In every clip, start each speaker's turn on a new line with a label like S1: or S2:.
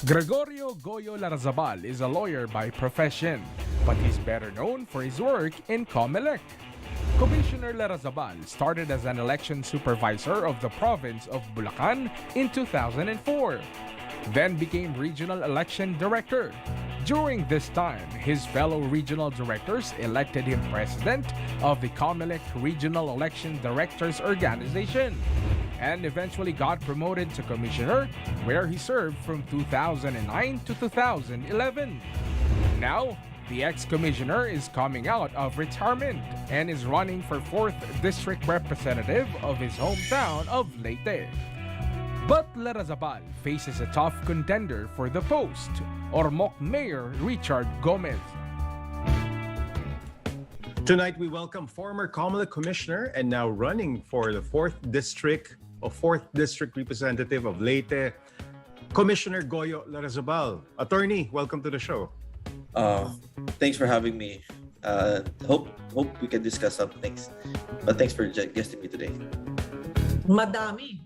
S1: Gregorio Goyo Larrazabal is a lawyer by profession, but he's better known for his work in COMELEC. Commissioner Larrazabal started as an election supervisor of the province of Bulacan in 2004, then became regional election director. During this time, his fellow regional directors elected him president of the COMELEC Regional Election Directors Organization, and eventually got promoted to commissioner, where he served from 2009 to 2011. Now, the ex-commissioner is coming out of retirement and is running for 4th District Representative of his hometown of Leyte. But Larrazabal faces a tough contender for the post, Ormoc Mayor Richard Gomez.
S2: Tonight we welcome former COMELEC Commissioner and now running for the 4th District Representative of Leyte, Commissioner Goyo Larrazabal. Attorney, welcome to the show.
S3: Thanks for having me. Hope we can discuss some things. But thanks for guesting me today.
S4: Madami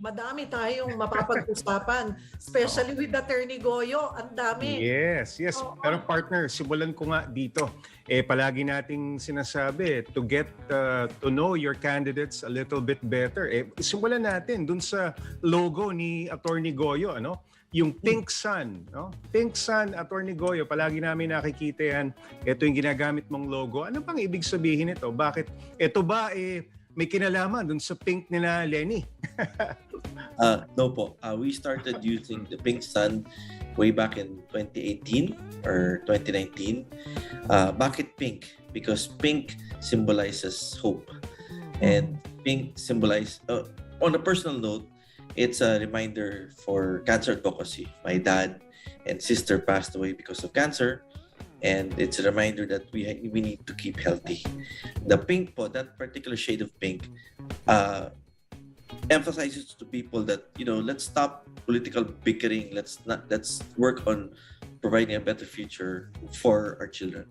S4: tayong mapapag-usapan, especially with Attorney Goyo. Ang dami.
S2: Yes. Pero partner, simulan ko nga dito. Palagi nating sinasabi to get to know your candidates a little bit better. Simulan natin dun sa logo ni Attorney Goyo, ano? Yung Pink Sun, no? Pink Sun, Attorney Goyo, palagi namin nakikita yan. Ito yung ginagamit mong logo. Ano bang ibig sabihin ito? Bakit? Ito ba may kinalaman dun sa pink nila Lenny?
S3: No po. We started using the Pink Sun way back in 2018 or 2019. Bakit pink? Because pink symbolizes hope. And pink symbolizes, on a personal note, it's a reminder for cancer advocacy. My dad and sister passed away because of cancer, and it's a reminder that we need to keep healthy. The pink po, that particular shade of pink, emphasizes to people that, let's stop political bickering. Let's work on providing a better future for our children.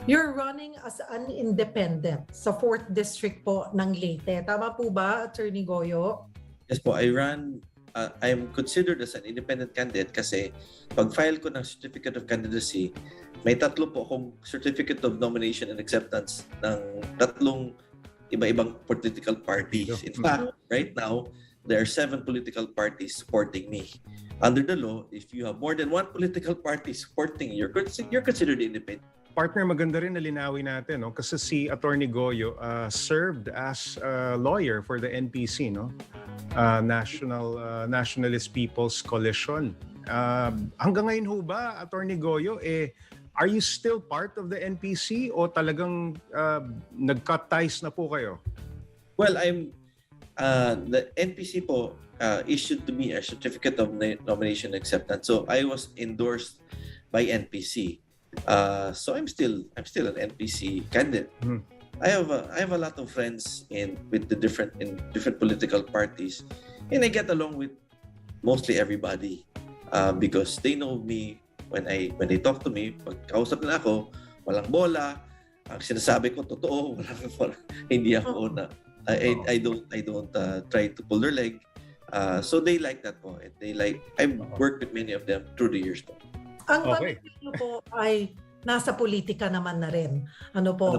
S4: You're running as an independent sa 4th District po ng Leyte. Tama po ba, Attorney Goyo?
S3: Yes po, I'm considered as an independent candidate kasi pag-file ko ng Certificate of Candidacy, may tatlo po akong Certificate of Nomination and Acceptance ng tatlong iba-ibang political parties. In fact, right now, there are 7 political parties supporting me. Under the law, if you have more than one political party supporting you, you're considered independent.
S2: Partner, maganda rin na linawin natin, no? Kasi si Attorney Goyo served as a lawyer for the NPC, no? Nationalist People's Coalition. Hanggang ngayon ho ba, Attorney Goyo, are you still part of the NPC o talagang nag-cut ties na po kayo?
S3: Well, the NPC po issued to me a Certificate of Nomination and Acceptance. So I was endorsed by NPC. So I'm still an NPC candidate. I have a lot of friends in different political parties, and I get along with mostly everybody because they know me when they talk to me. Pag kausap nila ako, walang bola. Ang sinasabi ko totoo, hindi ako I don't try to pull their leg. So they like that po. I've worked with many of them through the years po.
S4: Ang pamilya po ay nasa politika naman na rin. Ano po?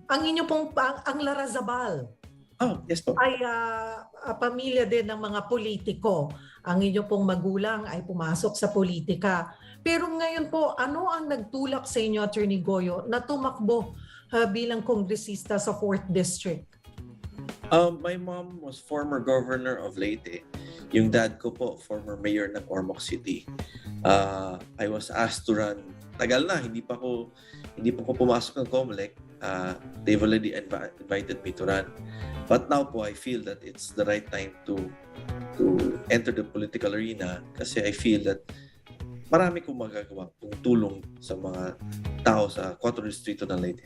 S4: Ang inyo pong ang Larrazabal.
S3: Oh, yes po.
S4: Ay pamilya din ng mga politiko. Ang inyo pong magulang ay pumasok sa politika. Pero ngayon po, ano ang nagtulak sa inyo, Attorney Goyo, na tumakbo bilang kongresista sa 4th District?
S3: My mom was former governor of Leyte. Yung dad ko po, former mayor ng Ormoc City. I was asked to run. Tagal na, hindi pa ko pumasok ng COMELEC. They've already invited me to run. But now po, I feel that it's the right time to enter the political arena kasi I feel that marami kong magagawa kung tulong sa mga tao sa 4 distrito ng Leyte.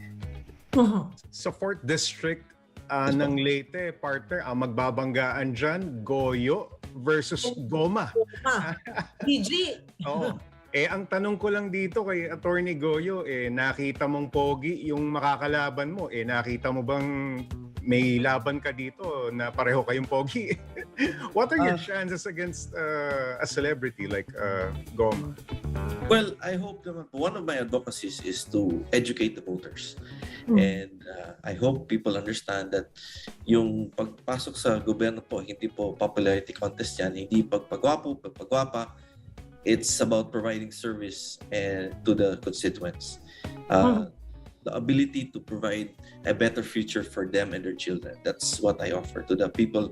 S2: Sa 4th District ng Leyte, partner, ang magbabanggaan dyan, Goyo versus Goma.
S4: PG!
S2: Oo. Ang tanong ko lang dito kay Attorney Goyo, nakita mong pogi yung makakalaban mo. Nakita mo bang may laban ka dito na pareho kayong pogi? What are your chances against a celebrity like Goma?
S3: Well, I hope naman po, one of my advocacies is to educate the voters.
S4: Mm.
S3: And I hope people understand that yung pagpasok sa gobyerno po, hindi po popularity contest yan, hindi pagpagwapo, pagpagwapa. It's about providing service to the constituents. The ability to provide a better future for them and their children. That's what I offer to the people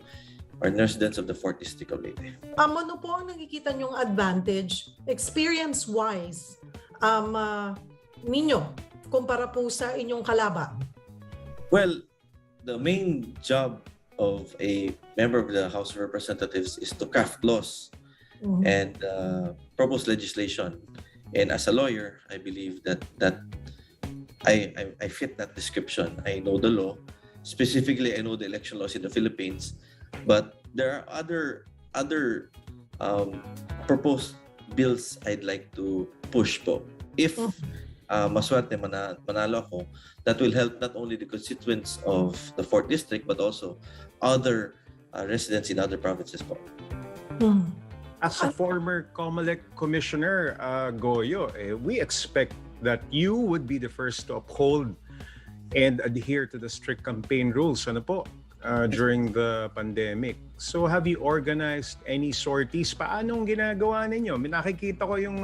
S3: or residents of the 4th District of Leyte.
S4: Ano po ang nakikita niyong advantage, experience-wise, ninyo, kumpara po sa inyong kalaban?
S3: Well, the main job of a member of the House of Representatives is to craft laws and propose legislation. And as a lawyer, I believe that I fit that description. I know the law. Specifically, I know the election laws in the Philippines. But there are other proposed bills I'd like to push po. If maswerte manalo ako, that will help not only the constituents of the 4th District but also other residents in other provinces po.
S2: As a former COMELEC commissioner, Goyo, we expect that you would be the first to uphold and adhere to the strict campaign rules during the pandemic. So have you organized any sorties? Paanong ginagawa ninyo? Nakikita ko yung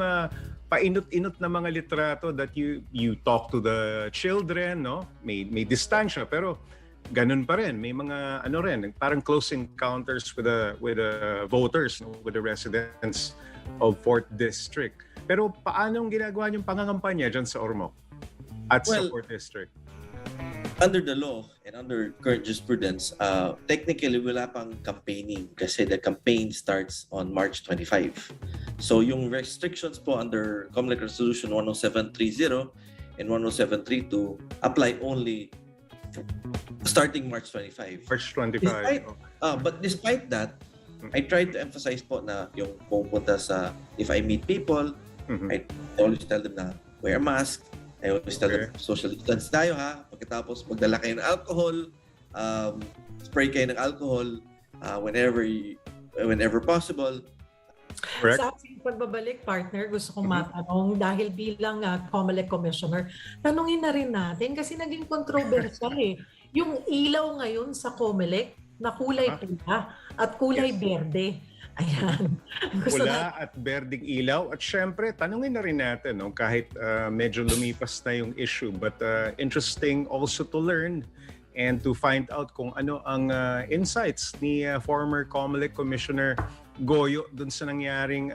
S2: painot-inot na mga litrato that you talk to the children, no? May distansya, pero ganun pa rin. May mga parang close encounters with the voters, no? With the residents of 4th District. Pero paanong ginagawa yung pangangampanya dyan sa Ormoc at sa 4th District?
S3: Under the law and under current jurisprudence, technically wala pang campaigning kasi the campaign starts on March 25. So yung restrictions po under COMELEC Resolution 10730 and 10732 apply only starting March 25.
S2: March 25.
S3: But despite that, I try to emphasize po na yung pupunta sa, if I meet people, I always tell them na wear a mask. I always tell them social distance tayo ha. Pagkatapos magdala kayo ng alcohol, spray kayo ng alcohol whenever possible.
S2: Correct.
S4: Sa ating pagbabalik, partner, gusto kong matanong dahil bilang COMELEC Commissioner, tanungin na rin natin kasi naging controversial yung ilaw ngayon sa COMELEC na kulay pula at kulay berde. Ayan.
S2: Pula at berdeng ilaw. At syempre, tanungin na rin natin, no, kahit medyo lumipas na yung issue. But interesting also to learn and to find out kung ano ang insights ni former COMELEC Commissioner Goyo dun sa nangyaring,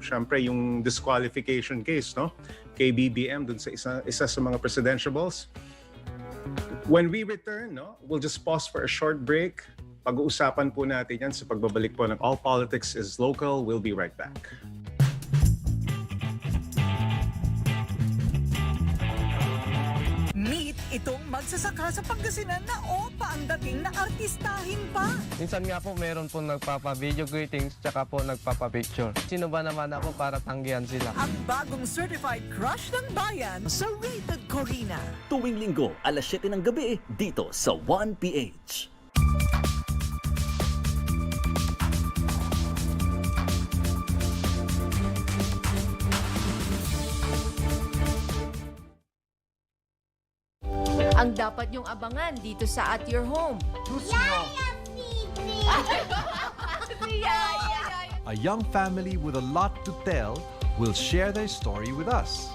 S2: syempre, yung disqualification case, no? Kay BBM dun sa isa sa mga presidentiables. When we return, no, we'll just pause for a short break. Pag-uusapan po natin yan sa pagbabalik po ng All Politics is Local. We'll be right back.
S5: Meet itong magsasaka sa Pangasinan na opa ang dating na artistahin pa.
S6: Minsan nga po meron po nagpapa-video greetings tsaka po nagpapa-picture. Sino ba naman ako para tanggihan sila?
S5: Ang bagong certified crush ng bayan sa Rated Corina.
S7: Tuwing linggo, alas 7 ng gabi, dito sa 1PH.
S8: Ang dapat niyong abangan dito sa At Your Home.
S9: A young family with a lot to tell will share their story with us.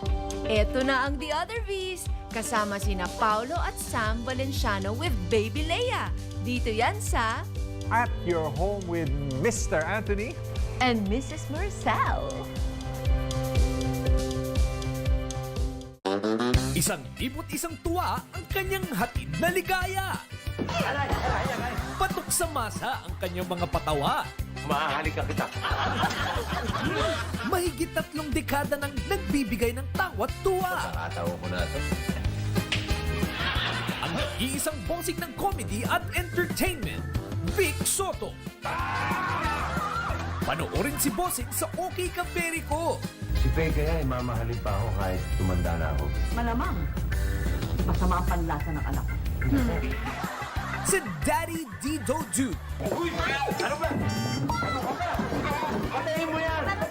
S8: Eto na ang The Other V's. Kasama sina Paulo at Sam Valenciano with Baby Leia. Dito yan sa
S10: At Your Home with Mr. Anthony
S8: and Mrs. Marcel.
S11: Isang libot isang tuwa ang kanyang hatid na ligaya. Patok sa masa ang kanyang mga patawa.
S10: Maahalikan kita.
S11: Mahigit 3 dekada nang nagbibigay ng tawa't tuwa.
S10: Nakatawa ko na ito.
S11: Ang nag-iisang bossing ng comedy at entertainment, Vic Soto. Panoorin si Bossing sa Okay Ka Peri Ko.
S10: Si Pei kaya mamahalin pa ako kahit tumanda na ako.
S5: Malamang, masama ang panlasa ng anak.
S11: si Daddy Dido Dude.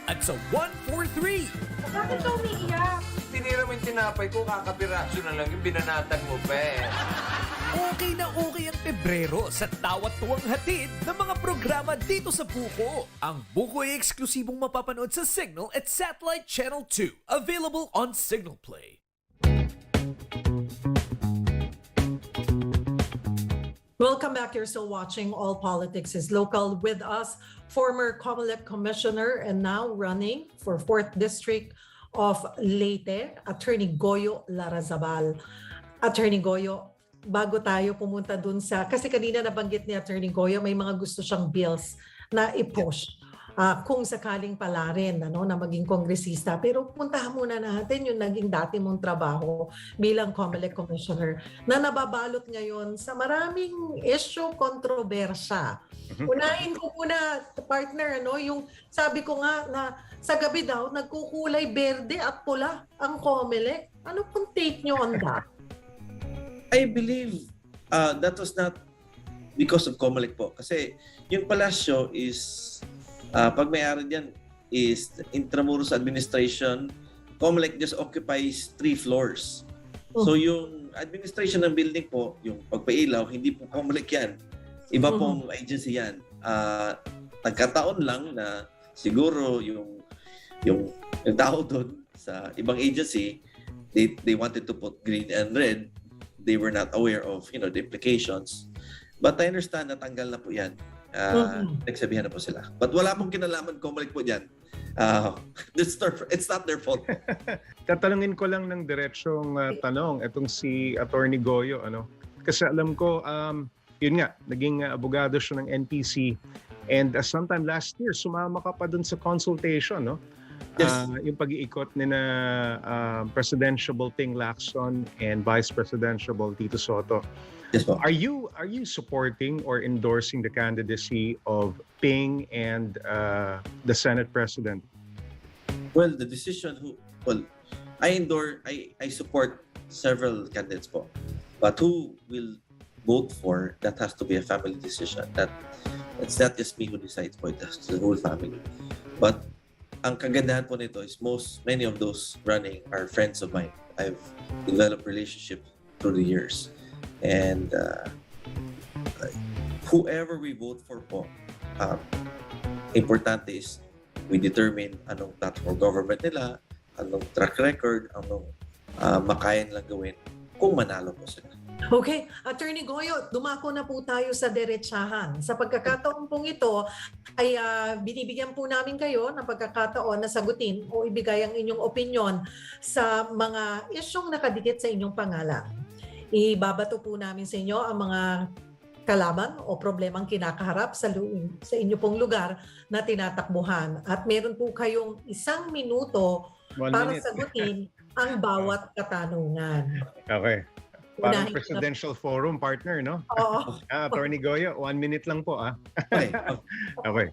S11: At sa 143,
S4: Bakit ka umiiyak?
S10: Tinira mo yung tinapay ko, kakapiraso na lang yung binanatan mo, pe.
S11: okay na okay ang Pebrero sa tawat tuwang hatid ng mga programa dito sa Buko. Ang Buko ay eksklusibong mapapanood sa Cignal at Satellite Channel 2. Available on Cignal Play.
S4: Welcome back. You're still watching All Politics is Local. With us, former COMELEC Commissioner and now running for 4th District of Leyte, Attorney Goyo Larrazabal. Attorney Goyo, bago tayo pumunta dun sa, kasi kanina nabanggit ni Attorney Goyo, may mga gusto siyang bills na i-push. Kung sakaling pala rin na maging kongresista. Pero puntahan muna natin yung naging dati mong trabaho bilang COMELEC Commissioner na nababalot ngayon sa maraming issue, kontrobersya. Unahin ko muna, partner, yung sabi ko nga na sa gabi daw, nagkukulay berde at pula ang COMELEC. Ano pong take nyo on that?
S3: I believe that was not because of COMELEC po. Kasi yung palasyo is pag may-ari diyan is Intramuros Administration. COMELEC just occupies 3 floors. So yung administration ng building po, yung pagpailaw, hindi po COMELEC yan. Iba pong agency yan. Nagkataon lang na siguro yung tao doon sa ibang agency, they wanted to put green and red. They were not aware of the implications. But I understand na tanggal na po yan. Nagsabihan na po sila. But wala pong kinalaman COMELEC po dyan. It's not their fault.
S2: Tatanungin ko lang ng diretsong tanong itong si Attorney Goyo. Kasi alam ko, yun nga, naging abogado siya ng NPC. And sometime last year, sumama ka pa dun sa consultation, no?
S3: Yes.
S2: Yung pag-iikot ni na Presidential Ting Lacson and Vice Presidential Tito Soto.
S3: Yes, po.
S2: Are you supporting or endorsing the candidacy of Ting and the Senate President?
S3: Well, the decision I support several candidates po. But who will vote for, that has to be a family decision. It's not just me who decides po, it's the whole family. But ang kagandahan po nito is many of those running are friends of mine. I've developed relationship through the years. And whoever we vote for po, importante is we determine anong platform government nila, anong track record, anong makaya nilang gawin kung manalo po sila.
S4: Okay, Attorney Goyo, dumako na po tayo sa derechahan. Sa pagkakataon pong ito ay binibigyan po namin kayo ng pagkakataon na sagutin o ibigay ang inyong opinyon sa mga isyong nakadikit sa inyong pangalan. Ibabato po namin sa inyo ang mga kalaban o problemang kinakaharap sa inyo pong lugar na tinatakbuhan. At meron po kayong 1 minuto para sagutin ang bawat katanungan.
S2: Okay. Parang presidential forum, partner, no?
S4: Oo.
S2: Attorney Goyo, 1 minute lang po,
S3: Okay.
S2: Okay.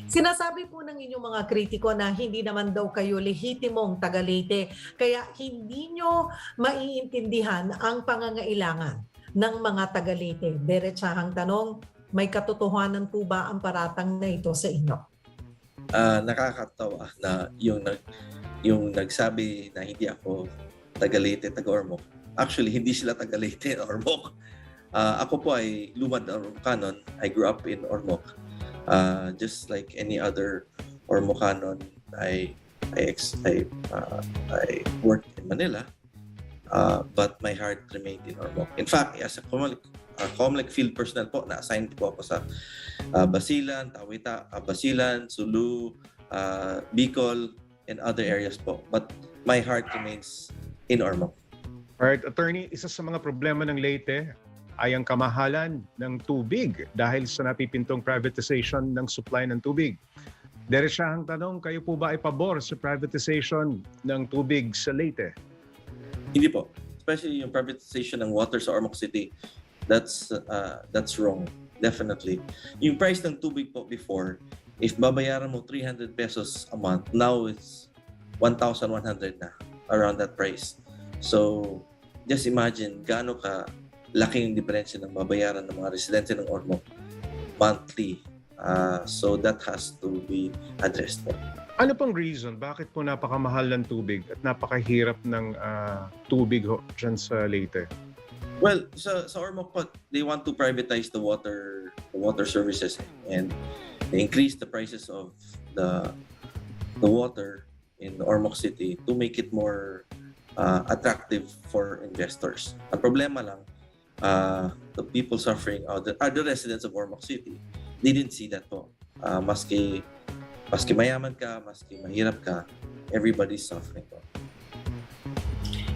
S4: Sinasabi po ng inyong mga kritiko na hindi naman daw kayo lehitimong taga-Leyte, kaya hindi nyo maiintindihan ang pangangailangan ng mga taga-Leyte. Diretsahang tanong, may katotohanan po ba ang paratang na ito sa inyo?
S3: Nakakatawa na yung nagsabi na hindi ako taga-Leyte, taga-Ormoc. Actually, hindi sila taga-Leyte, Ormoc. Ako po ay lumad Ormocanon. I grew up in Ormoc. Just like any other Ormocanon, I worked in Manila, but my heart remained in Ormoc. In fact, as a COMELEC field personnel po, na-assign po ako sa Basilan, Basilan, Sulu, Bicol, and other areas po. But my heart remains in Ormoc.
S2: Alright, Attorney, isa sa mga problema ng Leyte ay ang kamahalan ng tubig dahil sa napipintong privatization ng supply ng tubig. Diretsahang tanong, kayo po ba ay pabor sa privatization ng tubig sa Leyte?
S3: Hindi po. Especially yung privatization ng water sa Ormoc City. That's wrong. Definitely. Yung price ng tubig po before, if babayaran mo 300 pesos a month, now it's 1,100 na, around that price. So, just imagine gaano laking diferensya ng babayaran ng mga residente ng Ormoc monthly. So that has to be addressed po.
S2: Ano pang reason? Bakit po napakamahal ng tubig at napakahirap ng tubig dyan sa Leyte?
S3: Well, sa Ormoc po, they want to privatize the water services and they increase the prices of the water in Ormoc City to make it more attractive for investors. Ang problema lang, the people suffering are the residents of Ormoc City. They didn't see that po. Maski mayaman ka, maski mahirap ka, everybody's suffering po.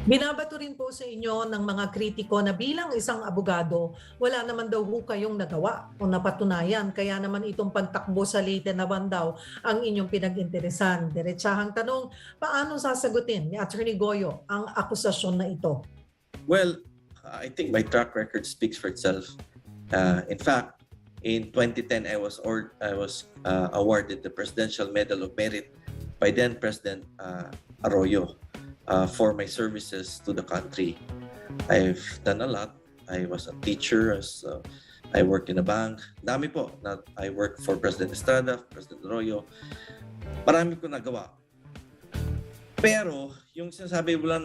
S4: Binabato rin po sa inyo ng mga kritiko na bilang isang abogado, wala naman daw ho kayong nagawa o napatunayan. Kaya naman itong pagtakbo sa Leyte naman daw ang inyong pinag-interesan. Diretsahang tanong, paano sasagutin ni Attorney Goyo ang akusasyon na ito?
S3: Well, I think my track record speaks for itself. In fact, in 2010, I was awarded the Presidential Medal of Merit by then President Arroyo for my services to the country. I've done a lot. I was a teacher, I worked in a bank. Dami po. I worked for President Estrada, President Arroyo. Marami ko nagawa. Pero, yung sinasabi wala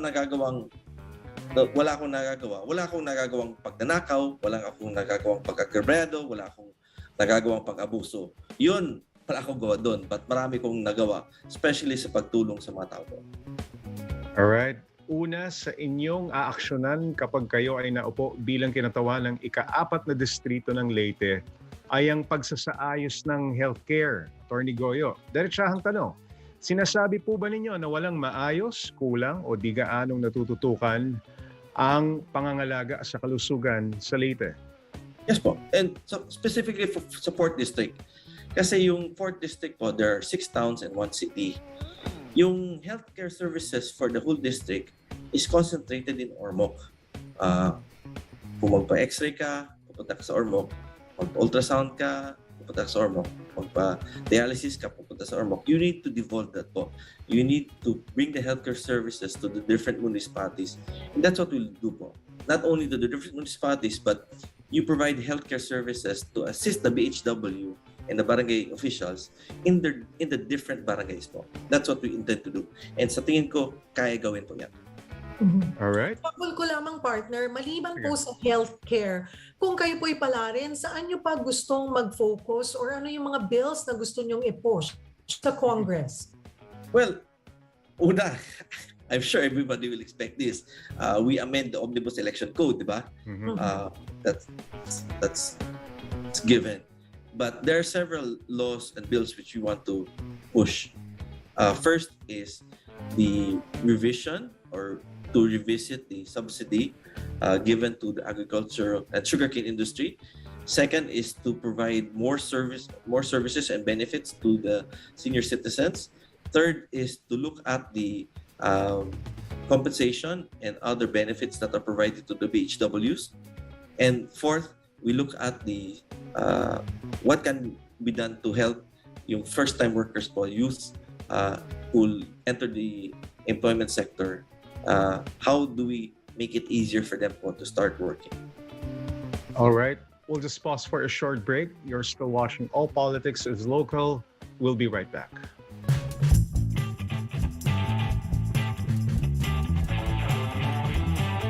S3: akong nagagawang pagnanakaw, wala akong nagagawang pag-agrebrado, wala akong nagagawang pag-abuso. Yun, wala akong gawa doon. But marami kong nagawa, especially sa pagtulong sa mga tao.
S2: Alright. Una sa inyong aaksyonan kapag kayo ay naupo bilang kinatawa ng ika-4 na distrito ng Leyte ay ang pagsasaayos ng healthcare. Attorney Goyo, diretsahang tanong, sinasabi po ba ninyo na walang maayos, kulang o di gaanong natututukan ang pangangalaga sa kalusugan sa Leyte?
S3: Yes po. And so specifically sa 4th District. Kasi yung 4th District po, there are 6 towns and 1 city. Yung healthcare services for the whole district is concentrated in Ormoc. Kung magpa-x-ray ka, pupunta ka sa Ormoc. Magpa-ultrasound ka, pupunta ka sa Ormoc. Magpa-dialysis ka, pupunta sa Ormoc. You need to devolve that po. You need to bring the healthcare services to the different municipalities. And that's what we'll do po. Not only to the different municipalities, but you provide healthcare services to assist the BHW and the barangay officials in the different barangays po. That's what we intend to do. And sa tingin ko, kaya gawin po yan.
S2: Alright.
S4: Pakul ko lamang partner, maliban po sa healthcare, kung kayo po'y palarin, saan nyo pa gustong mag-focus or ano yung mga bills na gusto nyong i-push sa Congress?
S3: Well, una, I'm sure everybody will expect this. We amend the Omnibus Election Code, di ba? That's given. But there are several laws and bills which we want to push. First is the revision or to revisit the subsidy given to the agricultural and sugarcane industry. Second is to provide more services and benefits to the senior citizens. Third is to look at the compensation and other benefits that are provided to the BHWs. And fourth, we look at the what can be done to help yung first-time workers po, youth who enter the employment sector. How do we make it easier for them po to start working?
S2: All right. We'll just pause for a short break. You're still watching All Politics is Local. We'll be right back.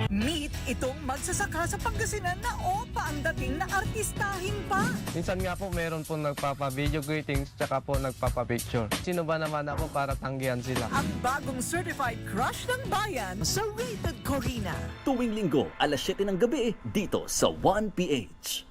S5: Meet itong magsasaka sa Pangasinan na opa ang dating na artistahin pa.
S6: Minsan nga po meron po nagpapa-video greetings tsaka po nagpapa-picture. Sino ba naman ako para tanggihan sila?
S5: Ang bagong certified crush ng bayan sa Rated Corina.
S7: Tuwing linggo, 7:00 ng gabi, dito sa 1PH.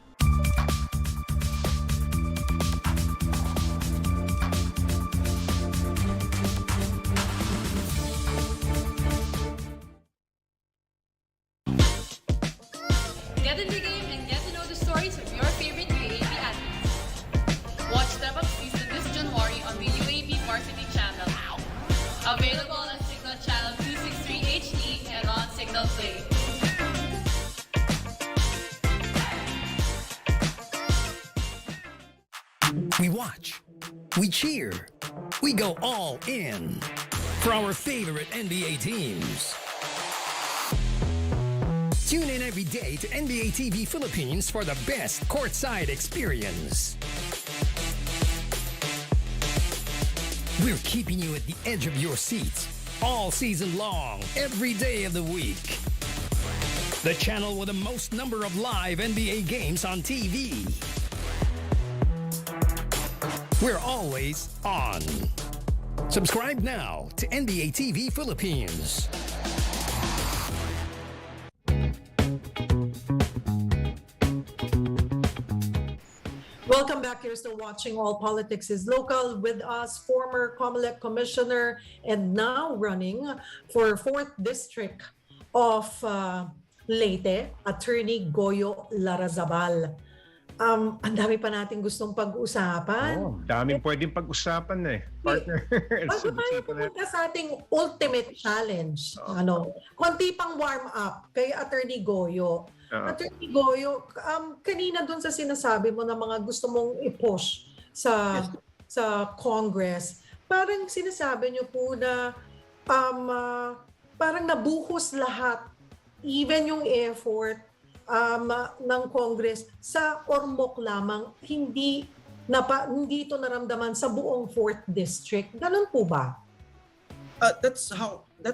S8: Get in the game and get to know the stories of your favorite UAP athletes. Watch Step Up Season this January on the UAP Varsity Channel. Available on Cignal Channel 263 HD and on Cignal Play.
S12: We watch, we cheer, we go all in for our favorite NBA teams. Tune in every day to NBA TV Philippines for the best courtside experience. We're keeping you at the edge of your seats all season long, every day of the week. The channel with the most number of live NBA games on TV. We're always on. Subscribe now to NBA TV Philippines.
S4: Welcome back. You're still watching All Politics is Local. With us, former COMELEC commissioner and now running for 4th District of Leyte, Attorney Goyo Larrazabal. Ang dami pa natin gustong pag-usapan.
S2: Daming pwedeng pag-usapan na partner.
S4: Bago tayo pumunta sa ating ultimate challenge, konti pang warm up kay Attorney Goyo. Attorney Goyo, kanina dun sa sinasabi mo na mga gusto mong i-push sa Congress, parang sinasabi niyo po na parang nabuhos lahat, even yung effort ng Congress sa Ormoc lamang, hindi ito naramdaman sa buong 4th District. Ganun po ba?
S3: That's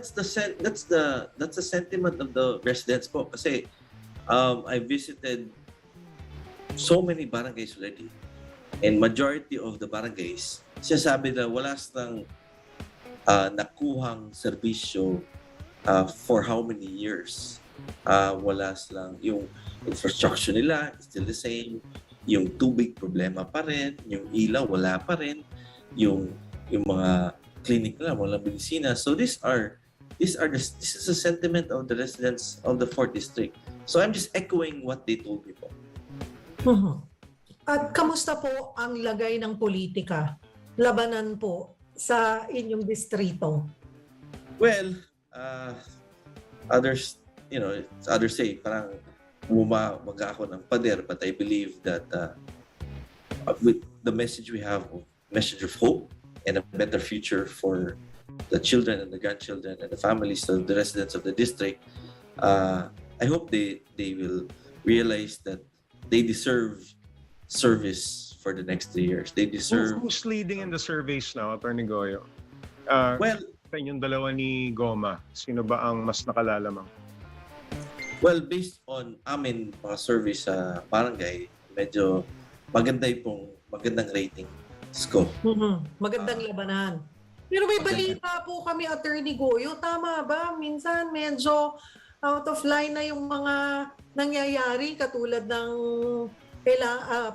S3: the sentiment of the residents po, kasi I visited so many barangays already, and majority of the barangays sinasabi na wala silang nakuhang serbisyo for how many years. Wala silang, yung infrastructure nila is still the same, yung tubig problema pa rin, yung ilaw wala pa rin, yung mga clinic nila wala medisina. So this is the sentiment of the residents of the 4th District. So I'm just echoing what they told me po.
S4: At kamusta po ang lagay ng politika, labanan po sa inyong distrito?
S3: Well, others say parang bumaga ako ng pader, but I believe that with the message we have, message of hope and a better future for the children and the grandchildren and the families of the residents of the district, I hope they will realize that they deserve service for the next 3 years. They deserve...
S2: Who's leading in the surveys now, Attorney Goyo?
S3: Well,
S2: sa inyong dalawa ni Goma, sino ba ang mas nakalalamang?
S3: Well, based on amin mga survey sa barangay, medyo magandang rating ko.
S4: Magandang labanan. Pero may balita po kami, Attorney Goyo, tama ba? Minsan medyo out of line na yung mga nangyayari, katulad ng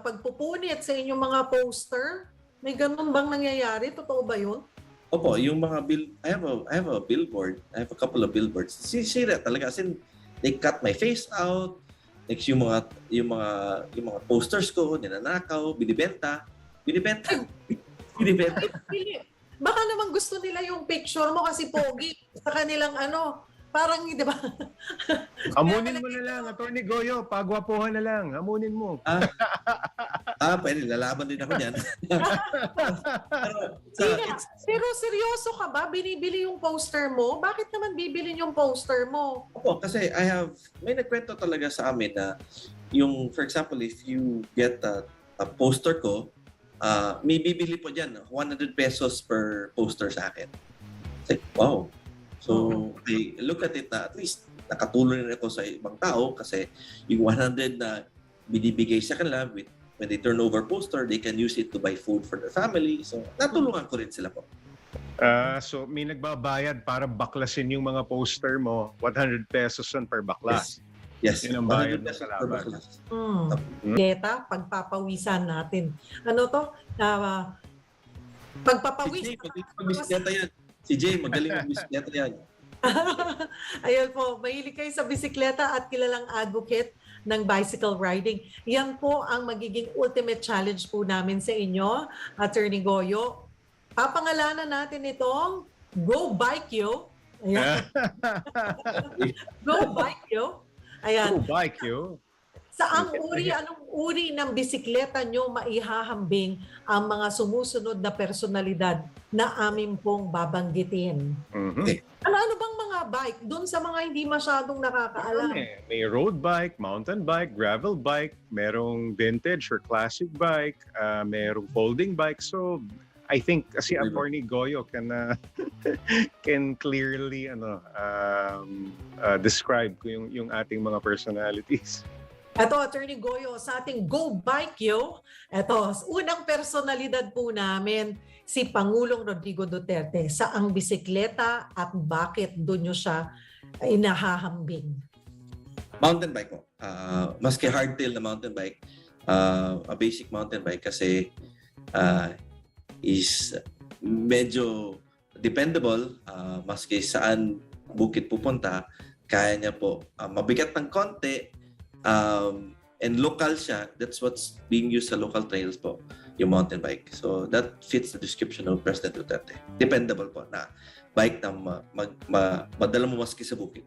S4: pagpupunit sa inyong mga poster. May ganun bang nangyayari? Totoo ba yun?
S3: Opo, yung mga I have a billboard. I have a couple of billboards. Sisira talaga. As in, they cut my face out. Next, yung mga posters ko, ninanakaw, binibenta.
S4: Baka naman gusto nila yung picture mo kasi pogi sa kanilang parang, di ba?
S2: Amunin mo na lang, Attorney Goyo. Pagwapuhan na lang. Amunin mo.
S3: Pwede. Lalaban din ako niyan.
S4: Pero seryoso ka ba? Binibili yung poster mo? Bakit naman bibili yung poster mo?
S3: Opo, kasi may nagkwento talaga sa amin na for example, if you get a poster ko, may bibili po dyan, 100 pesos per poster sa akin. It's like, wow. So, I look at it na at least nakatulong rin ako sa ibang tao kasi yung 100 na binibigay sa kanila when they turn over poster, they can use it to buy food for their family. So, natulungan ko rin sila po.
S2: So, may nagbabayad para baklasin yung mga poster mo, 100 pesos yun per baklas.
S3: Yes.
S2: Yun ang bayad mo sa laban.
S4: Leta, pagpapawisan natin. Pagpapawis.
S3: Si Jay, magaling mag-bisikleta yan.
S4: Ayun po, mahilig kayo sa bisikleta at kilalang advocate ng bicycle riding. Yan po ang magiging ultimate challenge po namin sa inyo, Attorney Goyo. Papangalanan natin itong Go Bike Yo. Ayan. Go Bike Yo. Ayan.
S2: Go Bike Yo.
S4: Anong uri ng bisikleta nyo maihahambing ang mga sumusunod na personalidad na amin pong babanggitin?
S2: Mm-hmm.
S4: Ano bang mga bike? Doon sa mga hindi masyadong nakakaalam.
S2: May road bike, mountain bike, gravel bike, merong vintage or classic bike, merong folding bike. So I think kasi Attorney Goyo can clearly describe ko yung ating mga personalities.
S4: Ito, Attorney Goyo, sa ating Go Bike Yo, ito, unang personalidad po namin, si Pangulong Rodrigo Duterte. Saang bisikleta at bakit doon nyo siya inahahambing?
S3: Mountain bike po. Maski hardtail na mountain bike, a basic mountain bike kasi is medyo dependable, maski saan bukid pupunta, kaya niya po. Mabigat ng konti, and local siya. That's what's being used sa local trails po, yung mountain bike. So that fits the description of President Duterte. Dependable po na bike na madala mo maski sa bukid.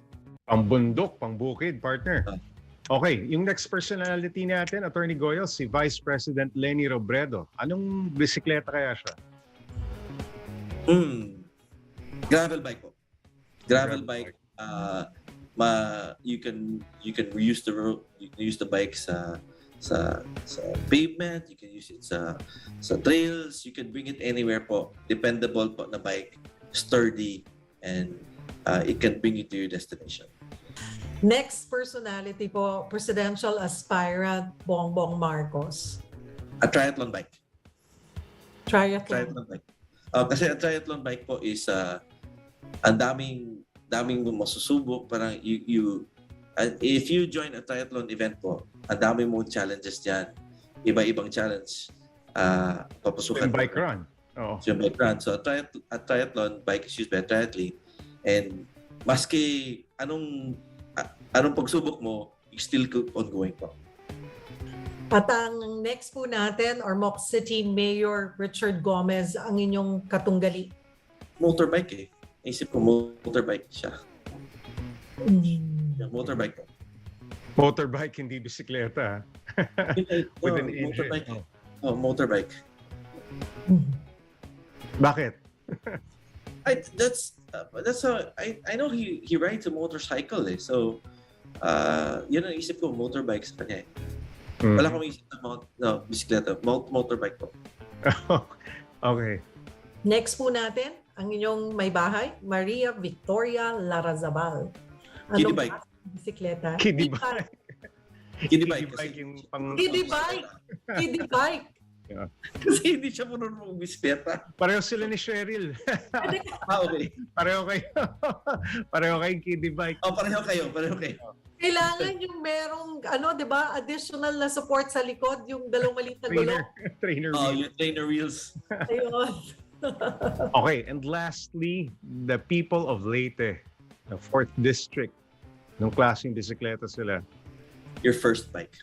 S2: Pang bundok, pang bukid, partner. Okay, yung next personality natin, Attorney Goyo, si Vice President Leni Robredo. Anong bisikleta kaya siya?
S3: Gravel bike po. Gravel bike. You can reuse the road, you can use the bike sa pavement, you can use it sa trails, you can bring it anywhere po. Dependable po na bike, sturdy, and it can bring you to your destination.
S4: Next personality po, presidential aspirant Bongbong Marcos.
S3: A triathlon bike.
S4: Triathlon
S3: Bike. Kasi a triathlon bike po is ang daming masusubok. Parang if you join a triathlon event po, ang dami mo challenges dyan. Iba-ibang challenge. Papasukan.
S2: Yung bike run. Oh.
S3: Yung bike run. So a triathlon bike is used by a triathlete. And maski anong pagsubok mo, it's still ongoing po.
S4: At ang next po natin, Ormoc City Mayor Richard Gomez, ang inyong katunggali.
S3: Motorbike eh. Isip ko motorbike siya. Motorbike po.
S2: Motorbike, hindi bisikleta. With an engine.
S3: Motorbike. Motorbike.
S2: Bakit?
S3: That's how I know he rides a motorcycle eh. So yun ang isip ko, motorbike sa kanya eh. Wala akong isip na bisikleta. Motorbike po.
S2: Okay.
S4: Next po natin, ang inyong may bahay, Maria Victoria Larrazabal.
S3: Kiddie bike.
S4: Bisikleta?
S2: Kiddie bike.
S3: Kiddie bike.
S4: Kiddie bike. Kiddie bike.
S2: Yeah.
S3: Kasi hindi siya marunong bisikleta.
S2: Pareho sila ni Cheryl.
S3: Okay.
S2: Pareho kayo. Pareho kayong kiddie bike.
S3: Pareho kayo.
S4: Kailangan yung merong, di ba, additional na support sa likod, yung dalawang maliit na gulong.
S2: Trainer wheels.
S3: Yung trainer wheels.
S4: Ayun.
S2: Okay, and lastly, the people of Leyte, the 4th District, nung klaseng bisikleta sila.
S3: Your first bike.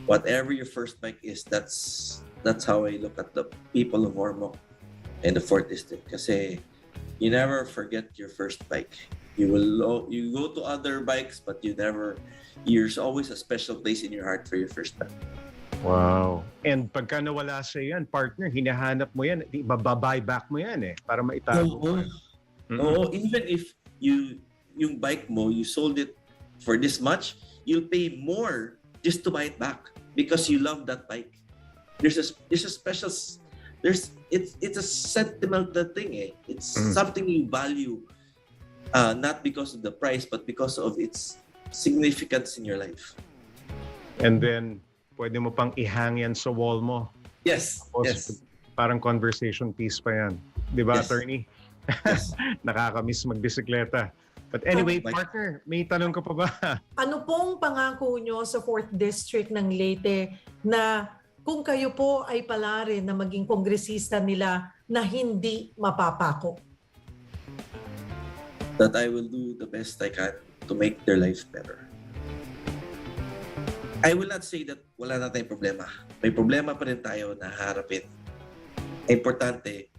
S3: Whatever your first bike is, that's how I look at the people of Ormoc and the 4th District. Kasi you never forget your first bike. You go to other bikes, but there's always a special place in your heart for your first bike.
S2: Wow. And pagka nawala sa yan, partner, hinahanap mo yan, babuy back mo yan eh, para maitago mo.
S3: Oo, even if yung bike mo, you sold it for this much, you'll pay more just to buy it back because you love that bike. It's a sentimental thing eh. It's something you value, not because of the price, but because of its significance in your life.
S2: And then, pwede mo pang ihang yan sa wall mo.
S3: Yes.
S2: Tapos,
S3: Yes.
S2: Parang conversation piece pa yan. Di ba,
S3: Yes.
S2: attorney?
S3: Yes.
S2: Nakakamiss magbisikleta. But anyway, partner, may tanong ka pa ba?
S4: Ano pong pangako nyo sa 4th District ng Leyte na kung kayo po ay pala rin na maging kongresista nila na hindi mapapako?
S3: That I will do the best I can to make their lives better. I will not say that wala na tayong problema. May problema pa rin tayo na harapin. Importante,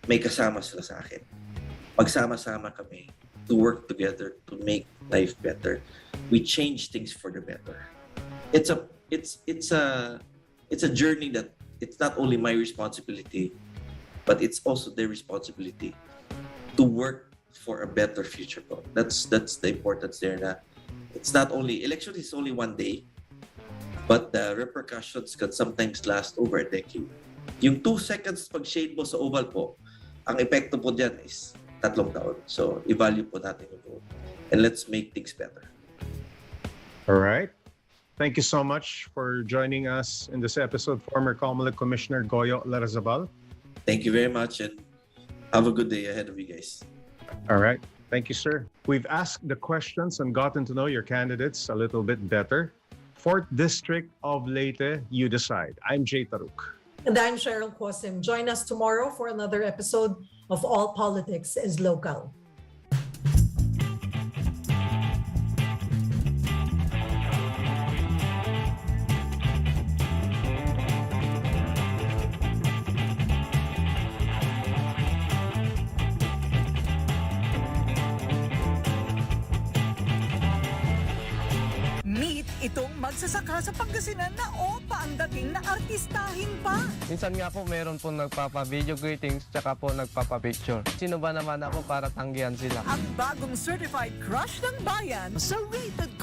S3: may kasama sila sa akin. Pagsama-sama kami to work together to make life better. We change things for the better. It's a journey that it's not only my responsibility, but it's also their responsibility to work for a better future po. That's the importance there na it's not only, election is only one day, but the repercussions can sometimes last over a decade. Yung 2 seconds pag-shade mo sa oval po, ang epekto po dyan is 3 taon. So, i-value po natin yung vote. And let's make things better.
S2: All right. Thank you so much for joining us in this episode, former COMELEC Commissioner Goyo Larrazabal.
S3: Thank you very much and have a good day ahead of you guys.
S2: All right. Thank you, sir. We've asked the questions and gotten to know your candidates a little bit better. 4th District of Leyte, you decide. I'm Jay Taruc.
S4: And I'm Cheryl Cosim. Join us tomorrow for another episode of All Politics is Local.
S5: Meet itong magsasaka sa Pangasinan na opa ang dating na artistahin pa.
S6: Minsan nga po meron po nagpapa-video greetings tsaka po nagpapa-picture. Sino ba naman ako para tanggihan sila?
S5: Ang bagong certified crush ng bayan sa rated